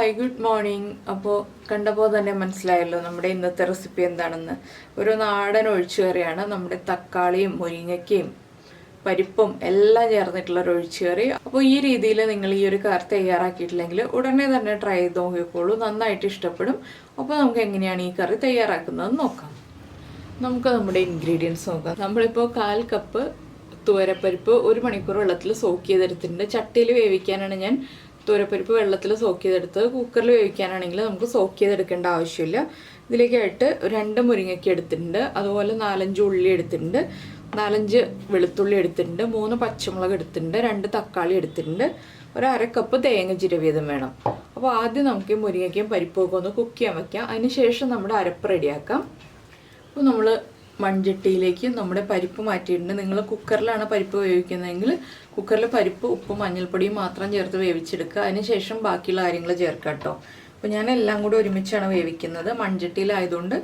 Hi good morning. അപ്പോൾ കണ്ടപ്പോൾ തന്നെ മനസ്സിലായല്ലോ നമ്മുടെ ഇന്നത്തെ റെസിപ്പി എന്താണെന്ന്. ഒരു നാടൻ ഒഴിച്ചുകറിയാണ്. നമ്മുടെ തക്കാളിയും മുരിങ്ങയ്ക്കയും പരിപ്പും എല്ലാം ചേർന്നിട്ടുള്ള ഒരു ഒഴിച്ചുകറി. അപ്പോൾ ഈ രീതിയിൽ നിങ്ങൾ ഈ ഒരു കറി തയ്യാറാക്കിയിട്ടില്ലെങ്കിൽ ഉടനെ തന്നെ ട്രൈ ചെയ്ത് നോക്കിക്കോളൂ, നന്നായിട്ട് ഇഷ്ടപ്പെടും. അപ്പോൾ നമുക്ക് എങ്ങനെയാണ് ഈ കറി തയ്യാറാക്കുന്നത് നോക്കാം. നമുക്ക് നമ്മുടെ ഇൻഗ്രീഡിയൻസ് നോക്കാം. നമ്മളിപ്പോൾ 1/4 കപ്പ് തുവരപ്പരിപ്പ് 1 മണിക്കൂർ വെള്ളത്തിൽ സോക്ക് ചെയ്തെടുത്തിട്ടുണ്ട്. ചട്ടിയിൽ വേവിക്കാനാണ് ഞാൻ തുവരപ്പരിപ്പ് വെള്ളത്തിൽ സോക്ക് ചെയ്തെടുത്തത്. കുക്കറിൽ വേവിക്കാനാണെങ്കിൽ നമുക്ക് സോക്ക് ചെയ്തെടുക്കേണ്ട ആവശ്യമില്ല. ഇതിലേക്കായിട്ട് 2 മുരിങ്ങയ്ക്ക എടുത്തിട്ടുണ്ട്, അതുപോലെ 4-5 ഉള്ളി എടുത്തിട്ടുണ്ട്, 4-5 വെളുത്തുള്ളി എടുത്തിട്ടുണ്ട്, 3 പച്ചമുളക് എടുത്തിട്ടുണ്ട്, 2 തക്കാളി എടുത്തിട്ടുണ്ട്, 1/2 കപ്പ് തേങ്ങ ചിരവിയതും വേണം. അപ്പോൾ ആദ്യം നമുക്ക് മുരിങ്ങയ്ക്കയും പരിപ്പൊക്കെ ഒന്ന് കുക്ക് ചെയ്യാൻ വയ്ക്കാം. അതിന് ശേഷം നമ്മുടെ അരപ്പ് റെഡിയാക്കാം. അപ്പോൾ നമ്മൾ മൺചട്ടിയിലേക്ക് നമ്മുടെ പരിപ്പ് മാറ്റിയിട്ടുണ്ട്. നിങ്ങൾ കുക്കറിലാണ് പരിപ്പ് വേവിക്കുന്നതെങ്കിൽ കുക്കറിൽ പരിപ്പ്, ഉപ്പും മഞ്ഞൾപ്പൊടിയും മാത്രം ചേർത്ത് വേവിച്ചെടുക്കുക. അതിനുശേഷം ബാക്കിയുള്ള കാര്യങ്ങൾ ചേർക്കുക കേട്ടോ. അപ്പോൾ ഞാൻ എല്ലാം കൂടി ഒരുമിച്ചാണ് വേവിക്കുന്നത്. മൺചട്ടിയിലായതുകൊണ്ട്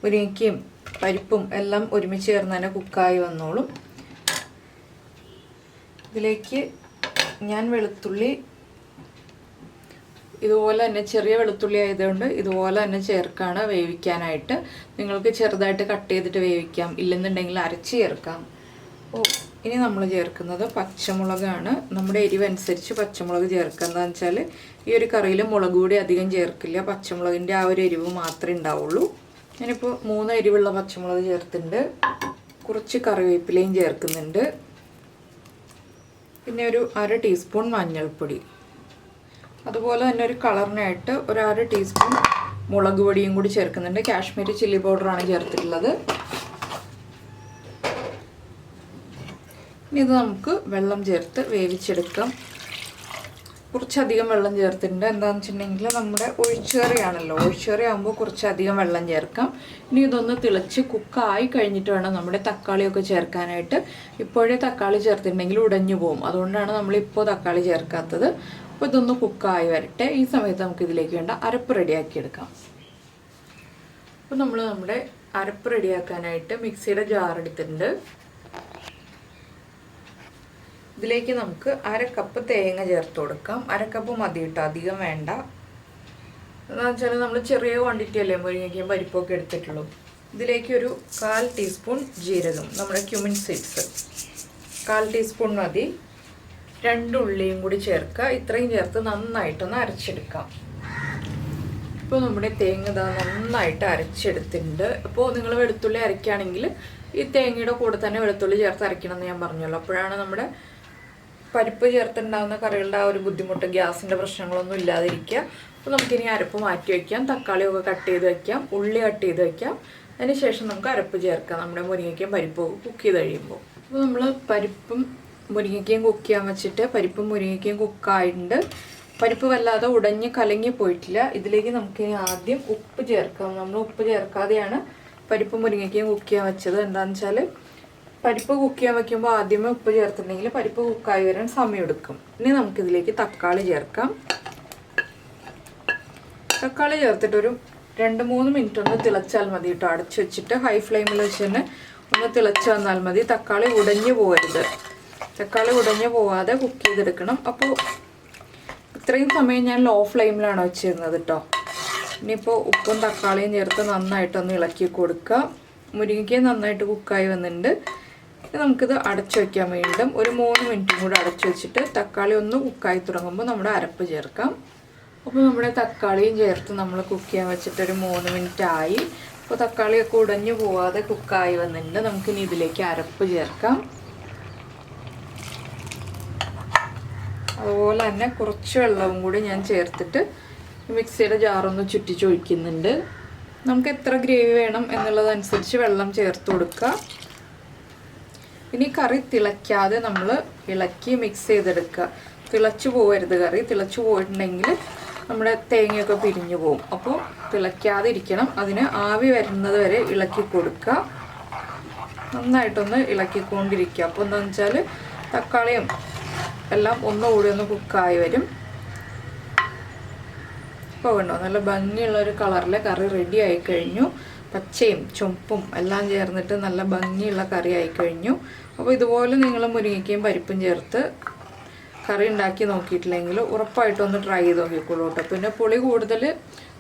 മുരിങ്ങയ്ക്കയും പരിപ്പും എല്ലാം ഒരുമിച്ച് ചേർന്ന് തന്നെ കുക്കായി വന്നോളും. ഇതിലേക്ക് ഞാൻ വെളുത്തുള്ളി ഇതുപോലെ തന്നെ, ചെറിയ വെളുത്തുള്ളി ആയതുകൊണ്ട് ഇതുപോലെ തന്നെ ചേർക്കാണ് വേവിക്കാനായിട്ട്. നിങ്ങൾക്ക് ചെറുതായിട്ട് കട്ട് ചെയ്തിട്ട് വേവിക്കാം, ഇല്ലെന്നുണ്ടെങ്കിൽ അരച്ച് ചേർക്കാം. ഇനി നമ്മൾ ചേർക്കുന്നത് പച്ചമുളകാണ്. നമ്മുടെ എരിവനുസരിച്ച് പച്ചമുളക് ചേർക്കുക. എന്താണെന്ന് വെച്ചാൽ ഈ ഒരു കറിയിൽ മുളക് പൊടി അധികം ചേർക്കില്ല, പച്ചമുളകിൻ്റെ ആ ഒരു എരിവ് മാത്രമേ ഉണ്ടാവുള്ളൂ. ഞാനിപ്പോൾ 3 എരിവുള്ള പച്ചമുളക് ചേർത്തിട്ടുണ്ട്. കുറച്ച് കറിവേപ്പിലയും ചേർക്കുന്നുണ്ട്. പിന്നെ ഒരു 1/2 ടീസ്പൂൺ മഞ്ഞൾപ്പൊടി, അതുപോലെ തന്നെ ഒരു കളറിനായിട്ട് 1/2 ടീസ്പൂൺ മുളക് പൊടിയും കൂടി ചേർക്കുന്നുണ്ട്. കാശ്മീരി ചില്ലി പൗഡറാണ് ചേർത്തിട്ടുള്ളത്. ഇനി ഇത് നമുക്ക് വെള്ളം ചേർത്ത് വേവിച്ചെടുക്കാം. കുറച്ചധികം വെള്ളം ചേർത്തിട്ടുണ്ട്. എന്താണെന്ന് വെച്ചിട്ടുണ്ടെങ്കിൽ നമ്മുടെ ഒഴിച്ചുകറിയാണല്ലോ, ഒഴിച്ചുകറി ആകുമ്പോൾ കുറച്ചധികം വെള്ളം ചേർക്കാം. ഇനി ഇതൊന്ന് തിളച്ച് കുക്കായി കഴിഞ്ഞിട്ട് വേണം നമ്മുടെ തക്കാളിയൊക്കെ ചേർക്കാനായിട്ട്. ഇപ്പോഴേ തക്കാളി ചേർത്തിട്ടുണ്ടെങ്കിൽ ഉടഞ്ഞു പോകും, അതുകൊണ്ടാണ് നമ്മളിപ്പോൾ തക്കാളി ചേർക്കാത്തത്. അപ്പോൾ ഇതൊന്ന് കുക്കായി വരട്ടെ. ഈ സമയത്ത് നമുക്ക് ഇതിലേക്ക് വേണ്ട അരപ്പ് റെഡിയാക്കിയെടുക്കാം. അപ്പോൾ നമ്മൾ നമ്മുടെ അരപ്പ് റെഡിയാക്കാനായിട്ട് മിക്സിയുടെ ജാർ എടുത്തിട്ടുണ്ട്. ഇതിലേക്ക് നമുക്ക് 1/2 കപ്പ് തേങ്ങ ചേർത്ത് കൊടുക്കാം. 1/2 കപ്പ് മതി കേട്ടോ, അധികം വേണ്ട. എന്താണെന്ന് വെച്ചാൽ നമ്മൾ ചെറിയ ക്വാണ്ടിറ്റി അല്ലേ മുരിങ്ങയ്ക്കയും പരിപ്പൊക്കെ എടുത്തിട്ടുള്ളൂ. ഇതിലേക്ക് ഒരു 1/4 ടീസ്പൂൺ ജീരകം, നമ്മുടെ ക്യുമിൻ സീഡ്സ് 1/4 ടീസ്പൂൺ മതി. 2 ഉള്ളിയും കൂടി ചേർക്കുക. ഇത്രയും ചേർത്ത് നന്നായിട്ടൊന്ന് അരച്ചെടുക്കാം. ഇപ്പോൾ നമ്മുടെ തേങ്ങ ഇതാ നന്നായിട്ട് അരച്ചെടുത്തിട്ടുണ്ട്. അപ്പോൾ നിങ്ങൾ വെളുത്തുള്ളി അരയ്ക്കുകയാണെങ്കിൽ ഈ തേങ്ങയുടെ കൂടെ തന്നെ വെളുത്തുള്ളി ചേർത്ത് അരയ്ക്കണം എന്ന് ഞാൻ പറഞ്ഞല്ലോ. അപ്പോഴാണ് നമ്മുടെ പരിപ്പ് ചേർത്തുണ്ടാകുന്ന കറികളുടെ ആ ഒരു ബുദ്ധിമുട്ട്, ഗ്യാസിൻ്റെ പ്രശ്നങ്ങളൊന്നും ഇല്ലാതിരിക്കുക. അപ്പോൾ നമുക്കിനി അരപ്പ് മാറ്റി വയ്ക്കാം. തക്കാളിയൊക്കെ കട്ട് ചെയ്ത് വയ്ക്കാം, ഉള്ളി കട്ട് ചെയ്ത് വയ്ക്കാം. അതിന് ശേഷം നമുക്ക് അരപ്പ് ചേർക്കാം നമ്മുടെ മുരിങ്ങയ്ക്കയും പരിപ്പൊക്കെ കുക്ക് ചെയ്ത് കഴിയുമ്പോൾ. അപ്പോൾ നമ്മൾ പരിപ്പും മുരിങ്ങയ്ക്കയും കുക്ക് ചെയ്യാൻ വെച്ചിട്ട് പരിപ്പും മുരിങ്ങയ്ക്കയും കുക്കായിട്ടുണ്ട്. പരിപ്പ് വല്ലാതെ ഉടഞ്ഞ് കലങ്ങി പോയിട്ടില്ല. ഇതിലേക്ക് നമുക്കിനി ആദ്യം ഉപ്പ് ചേർക്കാം. നമ്മൾ ഉപ്പ് ചേർക്കാതെയാണ് പരിപ്പ് മുരിങ്ങയ്ക്കയും കുക്ക് ചെയ്യാൻ വെച്ചത്. എന്താണെന്ന് വെച്ചാൽ പരിപ്പ് കുക്ക് ചെയ്യാൻ വയ്ക്കുമ്പോൾ ആദ്യമേ ഉപ്പ് ചേർത്തിട്ടുണ്ടെങ്കിൽ പരിപ്പ് കുക്കായി വരാൻ സമയമെടുക്കും. ഇനി നമുക്കിതിലേക്ക് തക്കാളി ചേർക്കാം. തക്കാളി ചേർത്തിട്ടൊരു 2-3 മിനിറ്റ് ഒന്ന് തിളച്ചാൽ മതി കേട്ടോ. അടച്ചു വെച്ചിട്ട് ഹൈ ഫ്ലെയിമിൽ വെച്ച് തന്നെ ഒന്ന് തിളച്ച് വന്നാൽ മതി. തക്കാളി ഉടഞ്ഞു പോകരുത്. തക്കാളി ഉടഞ്ഞു പോവാതെ കുക്ക് ചെയ്തെടുക്കണം. അപ്പോൾ ഇത്രയും സമയം ഞാൻ ലോ ഫ്ലെയിമിലാണ് വെച്ചിരുന്നത് കേട്ടോ. ഇനിയിപ്പോൾ ഉപ്പും തക്കാളിയും ചേർത്ത് നന്നായിട്ടൊന്ന് ഇളക്കി കൊടുക്കുക. മുരിങ്ങയ്ക്ക് നന്നായിട്ട് കുക്കായി വന്നിട്ടുണ്ട്. നമുക്കിത് അടച്ചു വയ്ക്കാൻ വീണ്ടും ഒരു 3 മിനിറ്റും കൂടി അടച്ചു വെച്ചിട്ട് തക്കാളി ഒന്ന് കുക്കായി തുടങ്ങുമ്പോൾ നമ്മുടെ അരപ്പ് ചേർക്കാം. അപ്പോൾ നമ്മുടെ തക്കാളിയും ചേർത്ത് നമ്മൾ കുക്ക് ചെയ്യാൻ വെച്ചിട്ട് ഒരു 3 മിനിറ്റ് ആയി. അപ്പോൾ തക്കാളിയൊക്കെ ഉടഞ്ഞു പോവാതെ കുക്കായി വന്നിട്ടുണ്ട്. നമുക്കിനി ഇതിലേക്ക് അരപ്പ് ചേർക്കാം. അതുപോലെ തന്നെ കുറച്ച് വെള്ളവും കൂടി ഞാൻ ചേർത്തിട്ട് മിക്സിയുടെ ജാറൊന്ന് ചുറ്റിച്ചൊഴിക്കുന്നുണ്ട്. നമുക്ക് എത്ര ഗ്രേവി വേണം എന്നുള്ളതനുസരിച്ച് വെള്ളം ചേർത്ത് കൊടുക്കുക. ഇനി കറി തിളയ്ക്കാതെ നമ്മൾ ഇളക്കി മിക്സ് ചെയ്തെടുക്കുക. തിളച്ചു പോകരുത് കറി. തിളച്ചു പോയിട്ടുണ്ടെങ്കിൽ നമ്മുടെ തേങ്ങയൊക്കെ പിരിഞ്ഞു പോകും. അപ്പോൾ തിളയ്ക്കാതെ ഇരിക്കണം. അതിന് ആവി വരുന്നത് വരെ ഇളക്കി കൊടുക്കുക. നന്നായിട്ടൊന്ന് ഇളക്കിക്കൊണ്ടിരിക്കുക. അപ്പോൾ എന്താണെന്ന് വെച്ചാൽ തക്കാളിയും എല്ലാം ഒന്നുകൂടി ഒന്ന് കുക്കായി വരും. ഇപ്പോൾ കണ്ടോ, നല്ല ഭംഗിയുള്ളൊരു കളറിൽ കറി റെഡി ആയി കഴിഞ്ഞു. പച്ചയും ചുവപ്പും എല്ലാം ചേർന്നിട്ട് നല്ല ഭംഗിയുള്ള കറി ആയി കഴിഞ്ഞു. അപ്പോൾ ഇതുപോലെ നിങ്ങൾ മുരിങ്ങയ്ക്കയും പരിപ്പും ചേർത്ത് കറി ഉണ്ടാക്കി നോക്കിയിട്ടില്ലെങ്കിൽ ഉറപ്പായിട്ടും ഒന്ന് ട്രൈ ചെയ്ത് നോക്കിക്കോളൂ കേട്ടോ. പിന്നെ പുളി കൂടുതൽ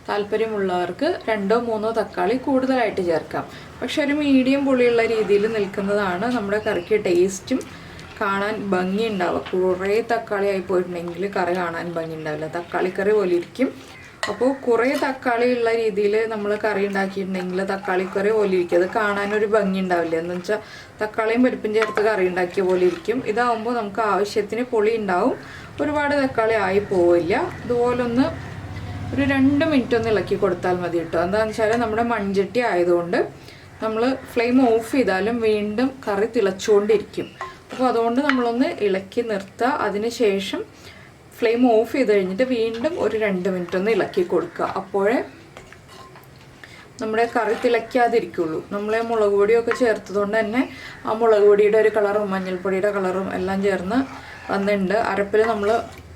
താല്പര്യമുള്ളവർക്ക് 2-3 തക്കാളി കൂടുതലായിട്ട് ചേർക്കാം. പക്ഷെ ഒരു മീഡിയം പുളിയുള്ള രീതിയിൽ നിൽക്കുന്നതാണ് നമ്മുടെ കറിക്ക് ടേസ്റ്റും കാണാൻ ഭംഗി ഉണ്ടാവുക. കുറേ തക്കാളി ആയി പോയിട്ടുണ്ടെങ്കിൽ കറി കാണാൻ ഭംഗി ഉണ്ടാവില്ല, തക്കാളിക്കറി പോലെ ഇരിക്കും. അപ്പോൾ കുറേ തക്കാളി ഉള്ള രീതിയിൽ നമ്മൾ കറി ഉണ്ടാക്കിയിട്ടുണ്ടെങ്കിൽ തക്കാളിക്കറി പോലെ ഇരിക്കും, അത് കാണാനൊരു ഭംഗി ഉണ്ടാവില്ല. എന്ന് വെച്ചാൽ തക്കാളിയും പരിപ്പും ചേർത്ത് കറി ഉണ്ടാക്കിയ പോലെ ഇരിക്കും. ഇതാവുമ്പോൾ നമുക്ക് ആവശ്യത്തിന് പുളി ഉണ്ടാവും, ഒരുപാട് തക്കാളി ആയി പോവില്ല. ഇതുപോലെ ഒരു 2 മിനിറ്റ് ഒന്ന് ഇളക്കി കൊടുത്താൽ മതി കേട്ടോ. എന്താണെന്ന് വെച്ചാൽ നമ്മുടെ മൺചട്ടി ആയതുകൊണ്ട് നമ്മൾ ഫ്ലെയിം ഓഫ് ചെയ്താലും വീണ്ടും കറി തിളച്ചുകൊണ്ടിരിക്കും. അപ്പോൾ അതുകൊണ്ട് നമ്മളൊന്ന് ഇളക്കി നിർത്തുക. അതിന് ശേഷം ഫ്ലെയിം ഓഫ് ചെയ്ത് കഴിഞ്ഞിട്ട് വീണ്ടും ഒരു 2 മിനിറ്റ് ഒന്ന് ഇളക്കി കൊടുക്കുക. അപ്പോഴേ നമ്മുടെ കറി തിളയ്ക്കാതിരിക്കുള്ളൂ. നമ്മൾ മുളക് പൊടിയൊക്കെ ചേർത്തതുകൊണ്ട് തന്നെ ആ മുളക് പൊടിയുടെ ഒരു കളറും മഞ്ഞൾപ്പൊടിയുടെ കളറും എല്ലാം ചേർന്ന് വന്നിട്ടുണ്ട്. അരപ്പിൽ നമ്മൾ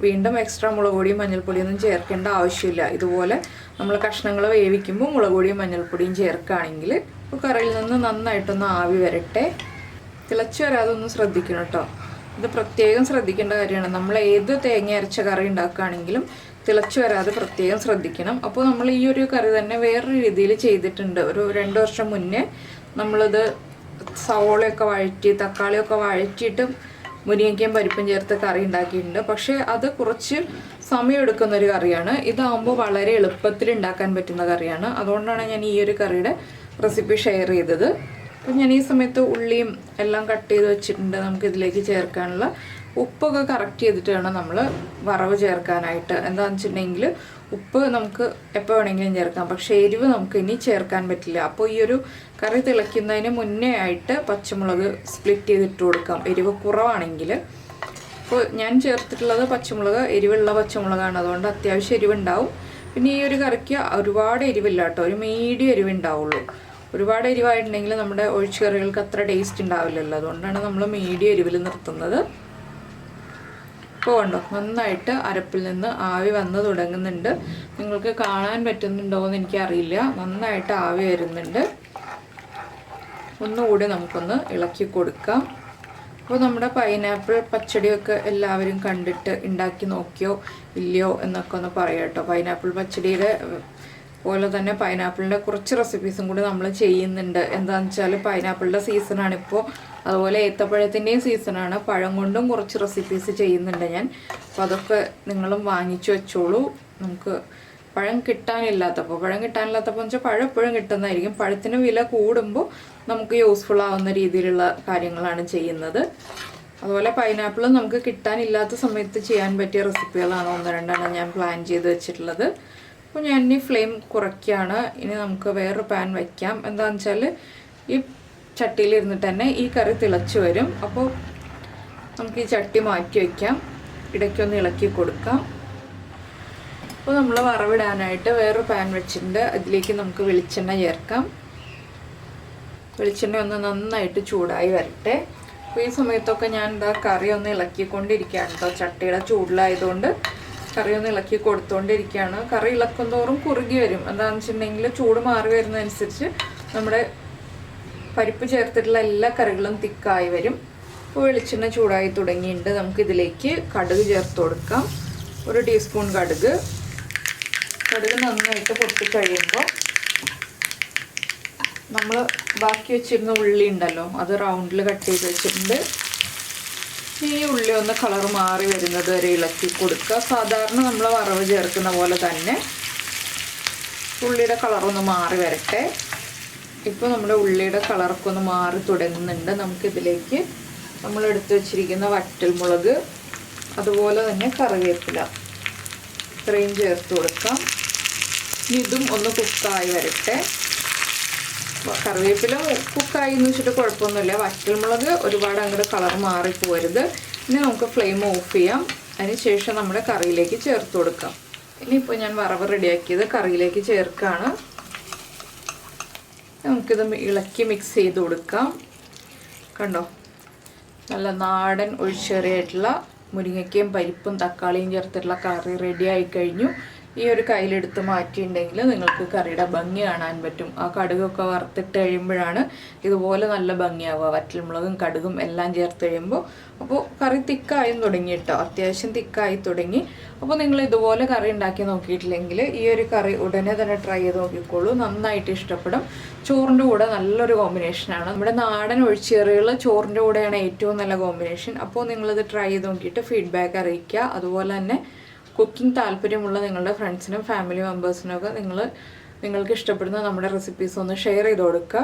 വീണ്ടും എക്സ്ട്രാ മുളക് പൊടിയും മഞ്ഞൾപ്പൊടിയൊന്നും ചേർക്കേണ്ട ആവശ്യമില്ല. ഇതുപോലെ നമ്മൾ കഷ്ണങ്ങൾ വേവിക്കുമ്പോൾ മുളക് പൊടിയും മഞ്ഞൾപ്പൊടിയും ചേർക്കുകയാണെങ്കിൽ കറിയിൽ നിന്ന് നന്നായിട്ടൊന്ന് ആവി വരട്ടെ. തിളച്ച് വരാതെ ഒന്ന് ശ്രദ്ധിക്കണം കേട്ടോ. ഇത് പ്രത്യേകം ശ്രദ്ധിക്കേണ്ട കാര്യമാണ്. നമ്മൾ ഏത് തേങ്ങ അരച്ച കറി ഉണ്ടാക്കുകയാണെങ്കിലും തിളച്ച് വരാതെ പ്രത്യേകം ശ്രദ്ധിക്കണം. അപ്പോൾ നമ്മൾ ഈ ഒരു കറി തന്നെ വേറൊരു രീതിയിൽ ചെയ്തിട്ടുണ്ട്. ഒരു 2 വർഷം മുന്നേ നമ്മളിത് സവോളയൊക്കെ വഴറ്റി തക്കാളിയൊക്കെ വഴറ്റിയിട്ട് മുരിങ്ങയ്ക്കയും പരിപ്പും ചേർത്ത് കറി ഉണ്ടാക്കിയിട്ടുണ്ട്. പക്ഷേ അത് കുറച്ച് സമയമെടുക്കുന്നൊരു കറിയാണ്. ഇതാകുമ്പോൾ വളരെ എളുപ്പത്തിൽ ഉണ്ടാക്കാൻ പറ്റുന്ന കറിയാണ്. അതുകൊണ്ടാണ് ഞാൻ ഈ ഒരു കറിയുടെ റെസിപ്പി ഷെയർ ചെയ്തത്. അപ്പം ഞാൻ ഈ സമയത്ത് ഉള്ളിയും എല്ലാം കട്ട് ചെയ്ത് വെച്ചിട്ടുണ്ട്. നമുക്കിതിലേക്ക് ചേർക്കാനുള്ള ഉപ്പൊക്കെ കറക്റ്റ് ചെയ്തിട്ട് വേണം നമ്മൾ വറവ് ചേർക്കാനായിട്ട്. എന്താണെന്ന് വെച്ചിട്ടുണ്ടെങ്കിൽ ഉപ്പ് നമുക്ക് എപ്പോൾ വേണമെങ്കിലും ചേർക്കാം, പക്ഷേ എരിവ് നമുക്ക് ഇനി ചേർക്കാൻ പറ്റില്ല. അപ്പോൾ ഈ ഒരു കറി തിളയ്ക്കുന്നതിന് മുന്നേ ആയിട്ട് പച്ചമുളക് സ്പ്ലിറ്റ് ചെയ്തിട്ട് കൊടുക്കാം, എരിവ് കുറവാണെങ്കിൽ. അപ്പോൾ ഞാൻ ചേർത്തിട്ടുള്ളത് പച്ചമുളക് എരിവുള്ള പച്ചമുളകാണ്, അതുകൊണ്ട് അത്യാവശ്യം എരിവുണ്ടാവും. പിന്നെ ഈ ഒരു കറിക്ക് ഒരുപാട് എരിവില്ല കേട്ടോ, ഒരു മീഡിയം എരിവുണ്ടാവുള്ളൂ. ഒരുപാട് എരിവായിട്ടുണ്ടെങ്കിൽ നമ്മുടെ ഒഴിച്ചു കറികൾക്ക് അത്ര ടേസ്റ്റ് ഉണ്ടാവില്ലല്ലോ, അതുകൊണ്ടാണ് നമ്മൾ മീഡിയം എരിവിൽ നിർത്തുന്നത്. ഇപ്പോൾ കണ്ടോ നന്നായിട്ട് അരപ്പിൽ നിന്ന് ആവി വന്ന് തുടങ്ങുന്നുണ്ട്. നിങ്ങൾക്ക് കാണാൻ പറ്റുന്നുണ്ടോ എന്ന് എനിക്കറിയില്ല, നന്നായിട്ട് ആവി വരുന്നുണ്ട്. ഒന്നുകൂടി നമുക്കൊന്ന് ഇളക്കി കൊടുക്കാം. അപ്പോൾ നമ്മുടെ പൈനാപ്പിൾ പച്ചടിയൊക്കെ എല്ലാവരും കണ്ടിട്ട് ഉണ്ടാക്കി നോക്കിയോ ഇല്ലയോ എന്നൊക്കെ ഒന്ന് പറയാം കേട്ടോ. പൈനാപ്പിൾ പച്ചടിയുടെ പോലെ തന്നെ പൈനാപ്പിളിൻ്റെ കുറച്ച് റെസിപ്പീസും കൂടി നമ്മൾ ചെയ്യുന്നുണ്ട്. എന്താണെന്ന് വെച്ചാൽ പൈനാപ്പിളിൻ്റെ സീസണാണിപ്പോൾ, അതുപോലെ ഏത്തപ്പഴത്തിൻ്റെയും സീസണാണ്. പഴം കൊണ്ടും കുറച്ച് റെസിപ്പീസ് ചെയ്യുന്നുണ്ട് ഞാൻ. അപ്പോൾ അതൊക്കെ നിങ്ങളും വാങ്ങിച്ചു വെച്ചോളൂ. നമുക്ക് പഴം കിട്ടാനില്ലാത്തപ്പോൾ എന്ന് വെച്ചാൽ പഴം എപ്പോഴും കിട്ടുന്നതായിരിക്കും. പഴത്തിന് വില കൂടുമ്പോൾ നമുക്ക് യൂസ്ഫുൾ ആവുന്ന രീതിയിലുള്ള കാര്യങ്ങളാണ് ചെയ്യുന്നത്. അതുപോലെ പൈനാപ്പിൾ നമുക്ക് കിട്ടാനില്ലാത്ത സമയത്ത് ചെയ്യാൻ പറ്റിയ റെസിപ്പികളാണ് 1-2 ഞാൻ പ്ലാൻ ചെയ്ത് വെച്ചിട്ടുള്ളത്. അപ്പോൾ ഞാൻ ഇനി ഫ്ലെയിം കുറയ്ക്കുകയാണ്. ഇനി നമുക്ക് വേറൊരു പാൻ വയ്ക്കാം. എന്താണെന്ന് വെച്ചാൽ ഈ ചട്ടിയിലിരുന്നിട്ട് തന്നെ ഈ കറി തിളച്ച് വരും. അപ്പോൾ നമുക്ക് ഈ ചട്ടി മാറ്റി വയ്ക്കാം, ഇടയ്ക്കൊന്ന് ഇളക്കി കൊടുക്കാം. അപ്പോൾ നമ്മൾ വറവിടാനായിട്ട് വേറൊരു പാൻ വെച്ചിട്ടുണ്ട്. അതിലേക്ക് നമുക്ക് വെളിച്ചെണ്ണ ചേർക്കാം. വെളിച്ചെണ്ണ ഒന്ന് നന്നായിട്ട് ചൂടായി വരട്ടെ. അപ്പോൾ ഈ സമയത്തൊക്കെ ഞാൻ കറി ഒന്ന് ഇളക്കിക്കൊണ്ടിരിക്കുകയാണ് കേട്ടോ. ചട്ടിയുടെ ചൂടിലായതുകൊണ്ട് കറി ഒന്ന് ഇളക്കി കൊടുത്തുകൊണ്ടിരിക്കുകയാണ്. കറി ഇളക്കും തോറും കുറുകി വരും. എന്താണെന്ന് വെച്ചിട്ടുണ്ടെങ്കിൽ ചൂട് മാറി വരുന്നതനുസരിച്ച് നമ്മുടെ പരിപ്പ് ചേർത്തിട്ടുള്ള എല്ലാ കറികളും തിക്കായി വരും. അപ്പോൾ വെളിച്ചെണ്ണ ചൂടായി തുടങ്ങിയിട്ടുണ്ട്. നമുക്കിതിലേക്ക് കടുക് ചേർത്ത് കൊടുക്കാം. 1 ടീസ്പൂൺ കടുക് നന്നായിട്ട് പൊട്ടി കഴിയുമ്പോൾ നമ്മൾ ബാക്കി വെച്ചിരുന്ന ഉള്ളി ഉണ്ടല്ലോ, അത് റൗണ്ടിൽ കട്ട് ചെയ്ത് വെച്ചിട്ടുണ്ട്. ഈ ഉള്ളി ഒന്ന് കളർ മാറി വരുന്നത് വരെ ഇളക്കി കൊടുക്കുക. സാധാരണ നമ്മൾ വറവ് ചേർക്കുന്ന പോലെ തന്നെ ഉള്ളിയുടെ കളറൊന്ന് മാറി വരട്ടെ. ഇപ്പോൾ നമ്മുടെ ഉള്ളിയുടെ കളറൊക്കെ ഒന്ന് മാറി തുടങ്ങുന്നുണ്ട്. നമുക്കിതിലേക്ക് നമ്മൾ എടുത്ത് വെച്ചിരിക്കുന്ന വറ്റൽമുളക്, അതുപോലെ തന്നെ കറിവേപ്പില ഇത്രയും ചേർത്ത് കൊടുക്കാം. ഇതും ഒന്ന് കുക്കായി വരട്ടെ. കറിവേപ്പില കുക്കായി എന്ന് വെച്ചിട്ട് കുഴപ്പമൊന്നുമില്ല. വറ്റൽമുളക് ഒരുപാട് അങ്ങോട്ട് കളർ മാറിപ്പോരുത്. ഇനി നമുക്ക് ഫ്ലെയിം ഓഫ് ചെയ്യാം. അതിന് ശേഷം നമ്മുടെ കറിയിലേക്ക് ചേർത്ത് കൊടുക്കാം. ഇനിയിപ്പോൾ ഞാൻ വറവ് റെഡിയാക്കിയത് കറിയിലേക്ക് ചേർക്കുകയാണ്. നമുക്കിത് ഇളക്കി മിക്സ് ചെയ്ത് കൊടുക്കാം. കണ്ടോ, നല്ല നാടൻ ഒഴിച്ചേറിയായിട്ടുള്ള മുരിങ്ങയ്ക്കയും പരിപ്പും തക്കാളിയും ചേർത്തിട്ടുള്ള കറി റെഡി ആയി കഴിഞ്ഞു. ഈ ഒരു കയ്യിലെടുത്ത് മാറ്റിയിട്ടുണ്ടെങ്കിൽ നിങ്ങൾക്ക് കറിയുടെ ഭംഗി കാണാൻ പറ്റും. ആ കടുകൊക്കെ വറുത്തിട്ട് കഴിയുമ്പോഴാണ് ഇതുപോലെ നല്ല ഭംഗിയാവുക. വറ്റൽമുളകും കടുകും എല്ലാം ചേർത്ത് കഴിയുമ്പോൾ. അപ്പോൾ കറി തിക്കായും തുടങ്ങി കേട്ടോ, അത്യാവശ്യം തിക്കായി തുടങ്ങി. അപ്പോൾ നിങ്ങൾ ഇതുപോലെ കറി ഉണ്ടാക്കി നോക്കിയിട്ടില്ലെങ്കിൽ ഈ ഒരു കറി ഉടനെ തന്നെ ട്രൈ ചെയ്ത് നോക്കിക്കോളൂ, നന്നായിട്ട് ഇഷ്ടപ്പെടും. ചോറിൻ്റെ കൂടെ നല്ലൊരു കോമ്പിനേഷനാണ്. നമ്മുടെ നാടൻ ഒഴിച്ചുകറികൾ ചോറിൻ്റെ കൂടെയാണ് ഏറ്റവും നല്ല കോമ്പിനേഷൻ. അപ്പോൾ നിങ്ങളിത് ട്രൈ ചെയ്ത് നോക്കിയിട്ട് ഫീഡ്ബാക്ക് അറിയിക്കുക. അതുപോലെ തന്നെ കുക്കിംഗ് താല്പര്യമുള്ള നിങ്ങളുടെ ഫ്രണ്ട്സിനും ഫാമിലി മെമ്പേഴ്സിനും ഒക്കെ നിങ്ങൾക്ക് ഇഷ്ടപ്പെടുന്ന നമ്മുടെ റെസിപ്പീസ് ഒന്ന് ഷെയർ ചെയ്ത് കൊടുക്കുക.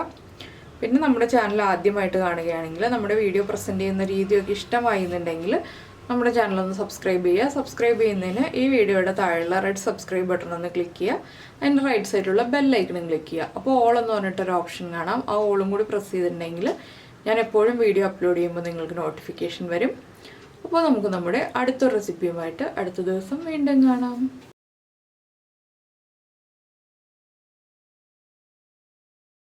പിന്നെ നമ്മുടെ ചാനൽ ആദ്യമായിട്ട് കാണുകയാണെങ്കിൽ നമ്മുടെ വീഡിയോ പ്രസൻറ്റ് ചെയ്യുന്ന രീതിയൊക്കെ ഇഷ്ടമായിരുന്നുണ്ടെങ്കിൽ നമ്മുടെ ചാനലൊന്ന് സബ്സ്ക്രൈബ് ചെയ്യുക. സബ്സ്ക്രൈബ് ചെയ്യുന്നതിന് ഈ വീഡിയോയുടെ താഴെയുള്ള റെഡ് സബ്സ്ക്രൈബ് ബട്ടൺ ഒന്ന് ക്ലിക്ക് ചെയ്യുക. അതിൻ്റെ റൈറ്റ് സൈഡിലുള്ള ബെല്ലൈക്കണും ക്ലിക്ക് ചെയ്യുക. അപ്പോൾ ഓൾ എന്ന് പറഞ്ഞിട്ടൊരു ഓപ്ഷൻ കാണാം. ആ ഓളും കൂടി പ്രസ് ചെയ്തിട്ടുണ്ടെങ്കിൽ ഞാൻ എപ്പോഴും വീഡിയോ അപ്ലോഡ് ചെയ്യുമ്പോൾ നിങ്ങൾക്ക് നോട്ടിഫിക്കേഷൻ വരും. അപ്പോൾ നമുക്ക് നമ്മുടെ അടുത്ത റെസിപ്പിയുമായിട്ട് അടുത്ത ദിവസം വീണ്ടും കാണാം.